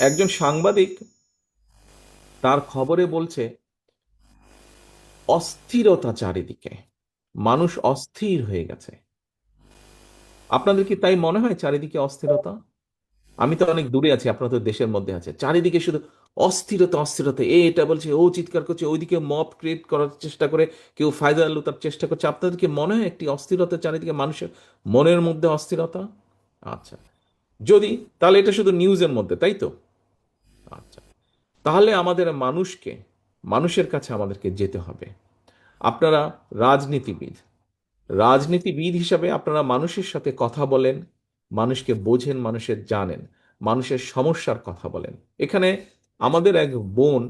একজন সাংবাদিক তার খবরে বলছে অস্থিরতা চারিদিকে, মানুষ অস্থির হয়ে গেছে। আপনাদের কি তাই মনে হয় চারিদিকে অস্থিরতা? আমি তো অনেক দূরে আছি, আপনারা তো দেশের মধ্যে আছে, চারিদিকে শুধু অস্থিরতা অস্থিরতা, এটা বলছে, ও চিৎকার করছে, ওইদিকে মব ক্রিয়েট করার চেষ্টা করে, কেউ ফায়দা লুটার চেষ্টা করছে। আপনাদের কি মনে হয় একটি অস্থিরতা চারিদিকে, মানুষের মনের মধ্যে অস্থিরতা? আচ্ছা, যদি তাহলে এটা শুধু নিউজের মধ্যে, তাই তো? আচ্ছা, তাহলে আমাদের মানুষের কাছে আমাদেরকে যেতে হবে। আপনারা রাজনীতিবিদ, রাজনীতিবিদ হিসাবে আপনারা মানুষের সাথে কথা বলেন, মানুষকে বোঝেন, মানুষের জানেন, মানুষের সমস্যার কথা বলেন। এখানে আমাদের এক বোন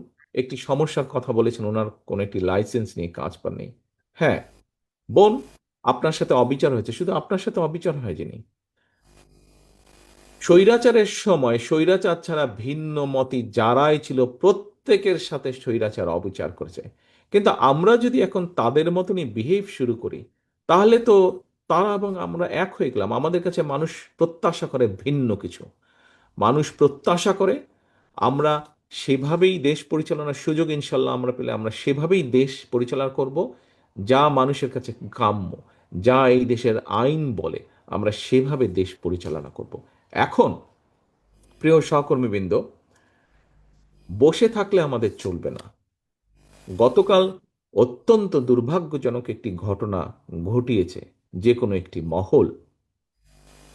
একটি সমস্যার কথা বলেছেন, ওনার কোনো একটি লাইসেন্স নিয়ে কাজ পান নেই। হ্যাঁ বোন, আপনার সাথে অবিচার হয়েছে, শুধু আপনার সাথে অবিচার হয়নি, স্বৈরাচারের সময় স্বৈরাচার ছাড়া ভিন্ন মতি যারাই ছিল প্রত্যেকের সাথে স্বৈরাচার অবিচার করেছে। কিন্তু আমরা যদি এখন তাদের মতনই বিহেভ শুরু করি, তাহলে তো তারা এবং আমরা এক হয়ে গেলাম। আমাদের কাছে মানুষ প্রত্যাশা করে ভিন্ন কিছু। মানুষ প্রত্যাশা করে আমরা সেভাবেই দেশ পরিচালনার সুযোগ ইনশাল্লাহ আমরা পেলে আমরা সেভাবেই দেশ পরিচালনা করব, যা মানুষের কাছে কাম্য, যা এই দেশের আইন বলে, আমরা সেভাবে দেশ পরিচালনা করব। এখন প্রিয় সহকর্মীবৃন্দ, বসে থাকলে আমাদের চলবে না। গতকাল অত্যন্ত দুর্ভাগ্যজনক একটি ঘটনা ঘটিয়েছে যে কোনো একটি মহল।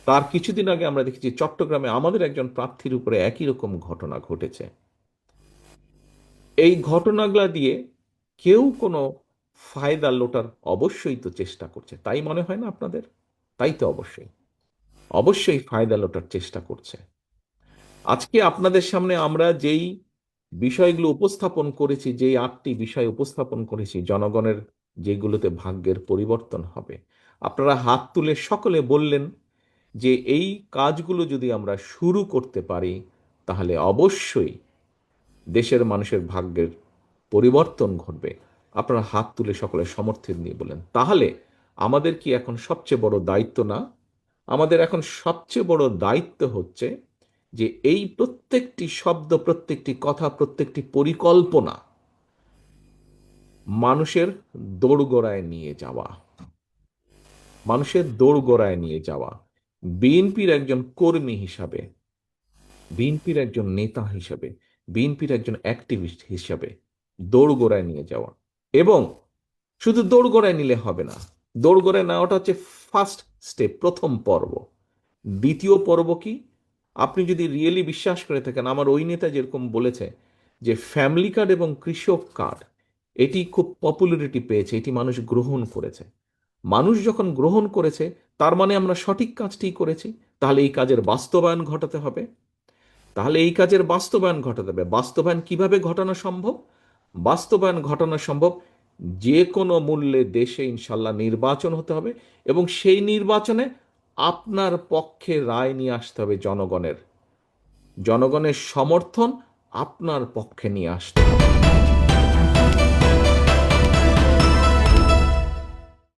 তার কিছুদিন আগে আমরা দেখেছি চট্টগ্রামে আমাদের একজন প্রার্থীর উপরে একই রকম ঘটনা ঘটেছে। এই ঘটনাগুলা দিয়ে কেউ কোনো ফায়দা লোটার অবশ্যই তো চেষ্টা করছে, তাই মনে হয় না আপনাদের? তাই তো, অবশ্যই অবশ্যই ফায়দা লোটার চেষ্টা করছে। আজকে আপনাদের সামনে আমরা যেই বিষয়গুলো উপস্থাপন করেছি, যেই 8টি বিষয় উপস্থাপন করেছি, জনগণের যেগুলোতে ভাগ্যের পরিবর্তন হবে, আপনারা হাত তুলে সকলে বললেন যে এই কাজগুলো যদি আমরা শুরু করতে পারি, তাহলে অবশ্যই দেশের মানুষের ভাগ্যের পরিবর্তন ঘটবে। আপনারা হাত তুলে সকলে সমর্থন দিয়ে বলেন, তাহলে আমাদের কি এখন সবচেয়ে বড় দায়িত্ব না? আমাদের এখন সবচেয়ে বড় দায়িত্ব হচ্ছে যে এই প্রত্যেকটি শব্দ, প্রত্যেকটি কথা, প্রত্যেকটি পরিকল্পনা মানুষের দোরগোড়ায় নিয়ে যাওয়া, মানুষের দোরগোড়ায় নিয়ে যাওয়া। বিএনপির একজন কর্মী হিসাবে, বিএনপির একজন নেতা হিসাবে, বিএনপির একজন অ্যাক্টিভিস্ট হিসাবে দোরগোড়ায় নিয়ে যাওয়া। এবং শুধু দোরগোড়ায় নিলে হবে না, দোরগোড়ায় নেওয়াটা হচ্ছে ফার্স্ট স্টেপ, প্রথম পর্ব। দ্বিতীয় পর্ব কি? আপনি যদি রিয়েলি বিশ্বাস করে থাকেন, আমার ওই নেতা যেরকম বলেছে যে ফ্যামিলি কার্ড এবং কৃষক কার্ড এটি খুব পপুলারিটি পেয়েছে, এটি মানুষ গ্রহণ করেছে। মানুষ যখন গ্রহণ করেছে, তার মানে আমরা সঠিক কাজটি করেছি। তাহলে এই কাজের বাস্তবায়ন ঘটাতে হবে। তাহলে এই কাজের বাস্তবায়ন ঘটাতে হবে। বাস্তবায়ন কিভাবে ঘটানো সম্ভব? বাস্তবায়ন ঘটানো সম্ভব যে কোনো মূল্যে দেশে ইনশাল্লাহ নির্বাচন হতে হবে, এবং সেই নির্বাচনে আপনার পক্ষে রায় নিয়ে আসতে হবে জনগণের, জনগণের সমর্থন আপনার পক্ষে নিয়ে আসতে হবে।